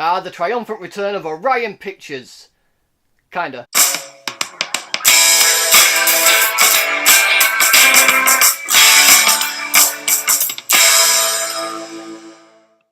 The triumphant return of Orion Pictures. Kinda.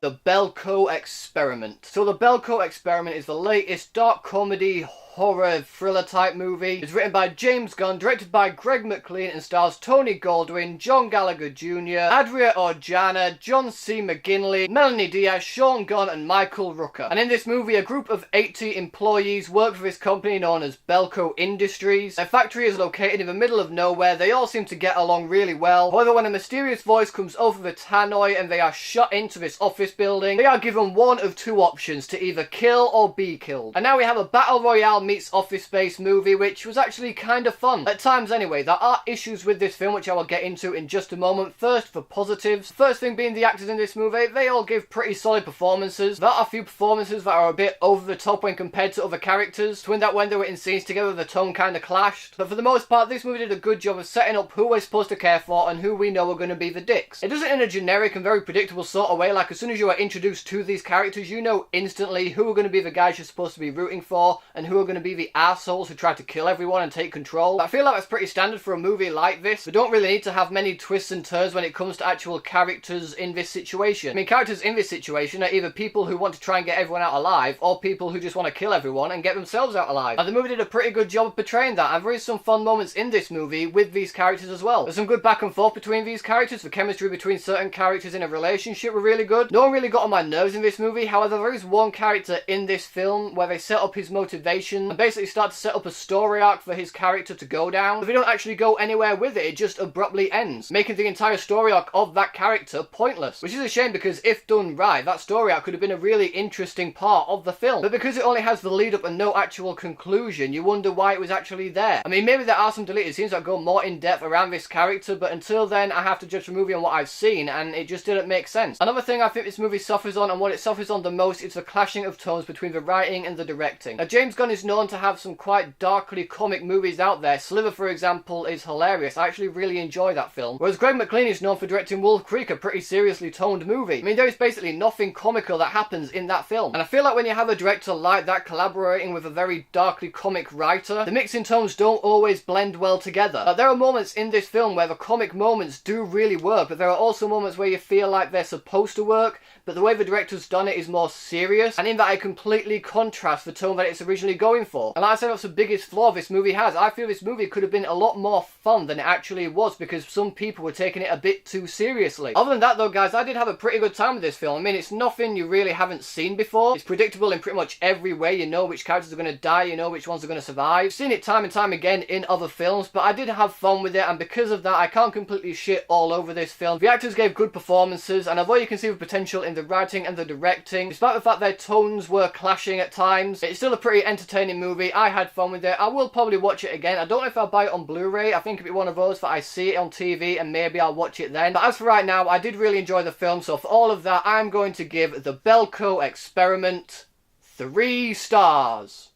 The Belko Experiment. So the Belko Experiment is the latest dark comedy, horror, thriller type movie. It's written by James Gunn, directed by Greg McLean, and stars Tony Goldwyn, John Gallagher Jr, Adria Arjona, John C. McGinley, Melonie Diaz, John Gallagher and Michael Rooker. And in this movie, a group of 80 employees work for this company known as Belko Industries. Their factory is located in the middle of nowhere. They all seem to get along really well. However, when a mysterious voice comes over the tannoy and they are shut into this office building, they are given one of two options: to either kill or be killed. And now we have a battle royale meets Office Space movie, which was actually kind of fun. At times anyway. There are issues with this film, which I will get into in just a moment. First, for positives. First thing being the actors in this movie, they all give pretty solid performances. There are a few performances that are a bit over the top when compared to other characters. Twin that when they were in scenes together, the tone kind of clashed. But for the most part, this movie did a good job of setting up who we're supposed to care for and who we know are going to be the dicks. It does it in a generic and very predictable sort of way. Like, as soon as you are introduced to these characters, you know instantly who are going to be the guys you're supposed to be rooting for and who are going to be the assholes who try to kill everyone and take control. But I feel like that's pretty standard for a movie like this. We don't really need to have many twists and turns when it comes to actual characters in this situation. I mean, characters in this situation are either people who want to try and get everyone out alive, or people who just want to kill everyone and get themselves out alive. And the movie did a pretty good job of portraying that, and there is some fun moments in this movie with these characters as well. There's some good back and forth between these characters. The chemistry between certain characters in a relationship were really good. No one really got on my nerves in this movie. However, there is one character in this film where they set up his motivation and basically start to set up a story arc for his character to go down, but they don't actually go anywhere with it. It just abruptly ends, making the entire story arc of that character pointless. Which is a shame, because if done right, that story arc could have been a really interesting part of the film. But because it only has the lead up and no actual conclusion, you wonder why it was actually there. I mean, maybe there are some deleted scenes that go more in depth around this character, but until then, I have to judge the movie on what I've seen, and it just didn't make sense. Another thing I think this movie suffers on, and what it suffers on the most, is the clashing of tones between the writing and the directing. Now, James Gunn is known to have some quite darkly comic movies out there. Slither, for example, is hilarious. I actually really enjoy that film. Whereas Greg McLean is known for directing Wolf Creek, a pretty seriously toned movie. I mean, there is basically nothing comical that happens in that film. And I feel like when you have a director like that collaborating with a very darkly comic writer, the mixing tones don't always blend well together. There are moments in this film where the comic moments do really work, but there are also moments where you feel like they're supposed to work, but the way the director's done it is more serious, and in that it completely contrasts the tone that it's originally going for. And like I said, that's the biggest flaw this movie has. I feel this movie could have been a lot more fun than it actually was, because some people were taking it a bit too seriously. Other than that though, guys, I did have a pretty good time with this film. I mean, it's nothing you really haven't seen before. It's predictable in pretty much every way. You know which characters are going to die, you know which ones are going to survive. I've seen it time and time again in other films, but I did have fun with it, and because of that, I can't completely shit all over this film. The actors gave good performances, and although you can see the potential in the writing and the directing, despite the fact their tones were clashing at times, it's still a pretty entertaining movie. I had fun with it. I will probably watch it again. I don't know if I'll buy it on Blu-ray. I think it'll be one of those that I see it on TV and maybe I'll watch it then. But as for right now, I did really enjoy the film, so for all of that, I'm going to give The Belko Experiment 3 stars.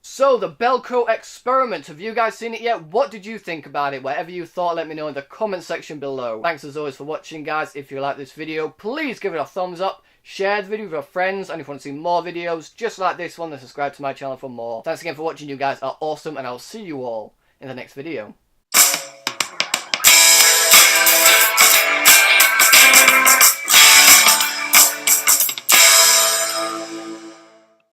So, The Belko Experiment, have you guys seen it yet? What did you think about it? Whatever you thought, let me know in the comment section below. Thanks as always for watching, guys. If you like this video, please give it a thumbs up, share the video with your friends, and if you want to see more videos just like this one, then subscribe to my channel for more. Thanks again for watching. You guys are awesome, and I'll see you all in the next video.